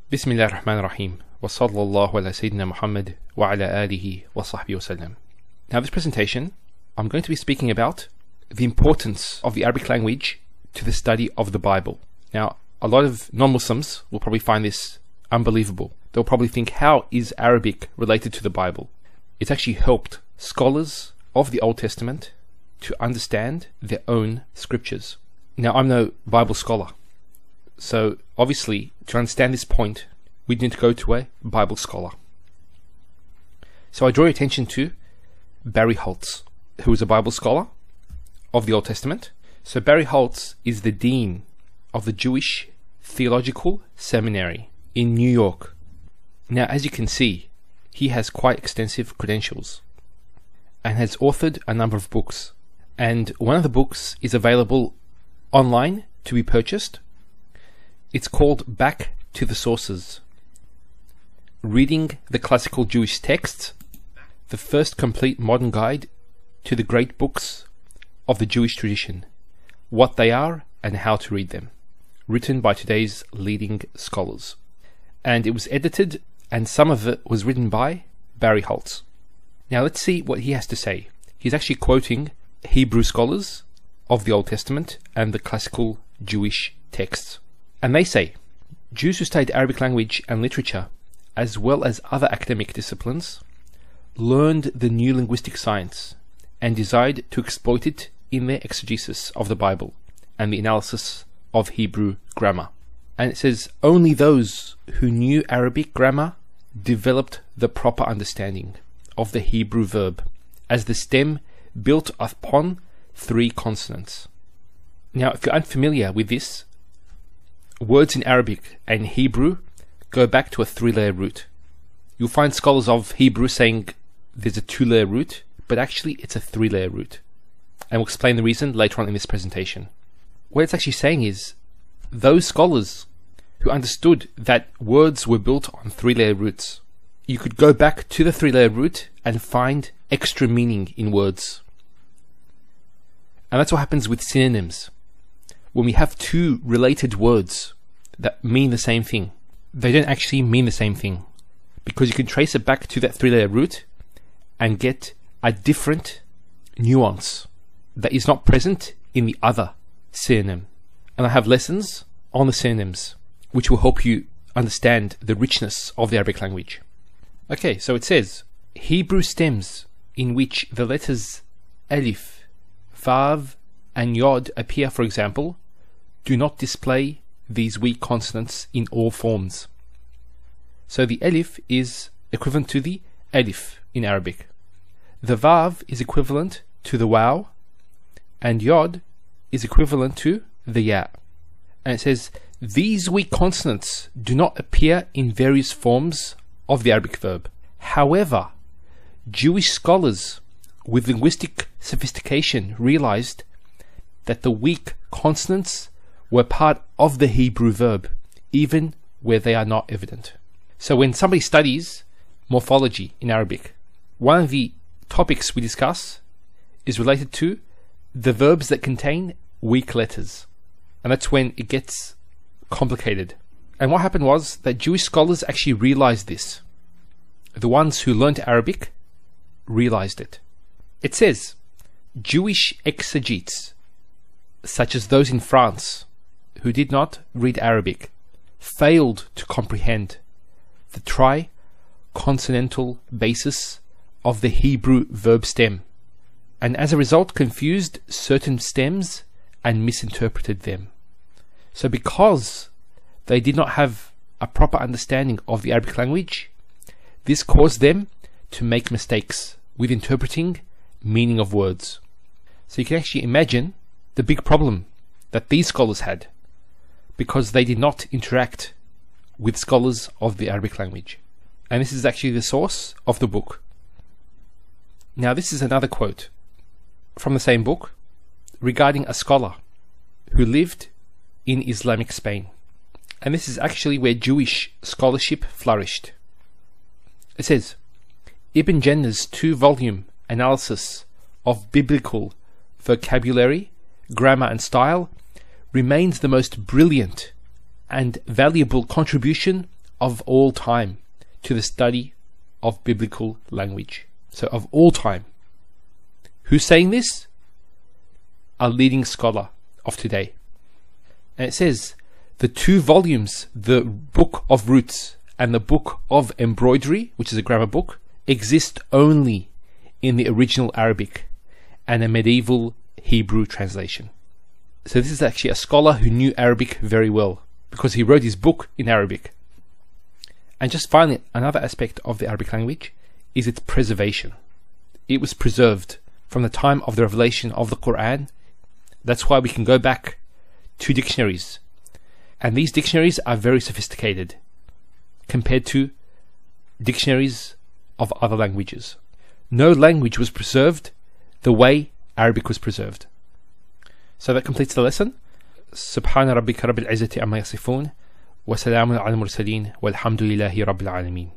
Bismillah ar-Rahman ar-Rahim. Wa sallallahu ala Sayyidina Muhammad wa ala alihi wa sahbihi wa sallam. Now this presentation, I'm going to be speaking about the importance of the Arabic language to the study of the Bible. Now, a lot of non-Muslims will probably find this unbelievable. They'll probably think, how is Arabic related to the Bible? It's actually helped scholars of the Old Testament to understand their own scriptures. Now, I'm no Bible scholar, so obviously to understand this point, we need to go to a Bible scholar. So I draw your attention to Barry Holtz, who is a Bible scholar of the Old Testament. So Barry Holtz is the Dean of the Jewish Theological Seminary in New York. Now, as you can see, he has quite extensive credentials and has authored a number of books. And one of the books is available online to be purchased. It's called Back to the Sources: Reading the Classical Jewish Texts, the first complete modern guide to the great books of the Jewish tradition, what they are and how to read them, written by today's leading scholars. And it was edited, and some of it was written by Barry Holtz. Now let's see what he has to say. He's actually quoting Hebrew scholars of the Old Testament and the classical Jewish texts. And they say, Jews who studied Arabic language and literature, as well as other academic disciplines, learned the new linguistic science and desired to exploit it in their exegesis of the Bible and the analysis of Hebrew grammar. And it says, only those who knew Arabic grammar developed the proper understanding of the Hebrew verb as the stem built upon 3 consonants. Now, if you're unfamiliar with this, words in Arabic and Hebrew go back to a 3-layer root. You'll find scholars of Hebrew saying there's a 2-layer root, but actually it's a 3-layer root. And we'll explain the reason later on in this presentation. What it's actually saying is, those scholars who understood that words were built on 3-layer roots, you could go back to the 3-layer root and find extra meaning in words. And that's what happens with synonyms. When we have 2 related words that mean the same thing, they don't actually mean the same thing, because you can trace it back to that 3-layer root and get a different nuance that is not present in the other synonym. And I have lessons on the synonyms which will help you understand the richness of the Arabic language. Okay, so it says, Hebrew stems in which the letters Alif, Vav and Yod appear, for example, do not display these weak consonants in all forms. So the Alif is equivalent to the Alif in Arabic. The Vav is equivalent to the Waw, and Yod is equivalent to the Ya. And it says, these weak consonants do not appear in various forms of the Arabic verb. However, Jewish scholars with linguistic sophistication realized that the weak consonants were part of the Hebrew verb, even where they are not evident. So when somebody studies morphology in Arabic, one of the topics we discuss is related to the verbs that contain weak letters. And that's when it gets complicated. And what happened was that Jewish scholars actually realized this. The ones who learned Arabic realized it. It says, Jewish exegetes, such as those in France, who did not read Arabic, failed to comprehend the tri-consonantal basis of the Hebrew verb stem, and as a result confused certain stems and misinterpreted them. So because they did not have a proper understanding of the Arabic language, this caused them to make mistakes with interpreting meaning of words. So you can actually imagine the big problem that these scholars had, because they did not interact with scholars of the Arabic language. And this is actually the source of the book. Now this is another quote from the same book regarding a scholar who lived in Islamic Spain. And this is actually where Jewish scholarship flourished. It says, Ibn Jannah's 2-volume analysis of biblical vocabulary, grammar and style remains the most brilliant and valuable contribution of all time to the study of biblical language. So of all time. Who's saying this? A leading scholar of today. And it says, the two volumes, the Book of Roots and the Book of Embroidery, which is a grammar book, exist only in the original Arabic and a medieval Hebrew translation. So this is actually a scholar who knew Arabic very well, because he wrote his book in Arabic. And just finally, another aspect of the Arabic language is its preservation. It was preserved from the time of the revelation of the Quran. That's why we can go back to dictionaries. And these dictionaries are very sophisticated compared to dictionaries of other languages. No language was preserved the way Arabic was preserved. So that completes the lesson. سبحان ربك رب العزة عما يصفون وسلام على المرسلين والحمد لله رب العالمين.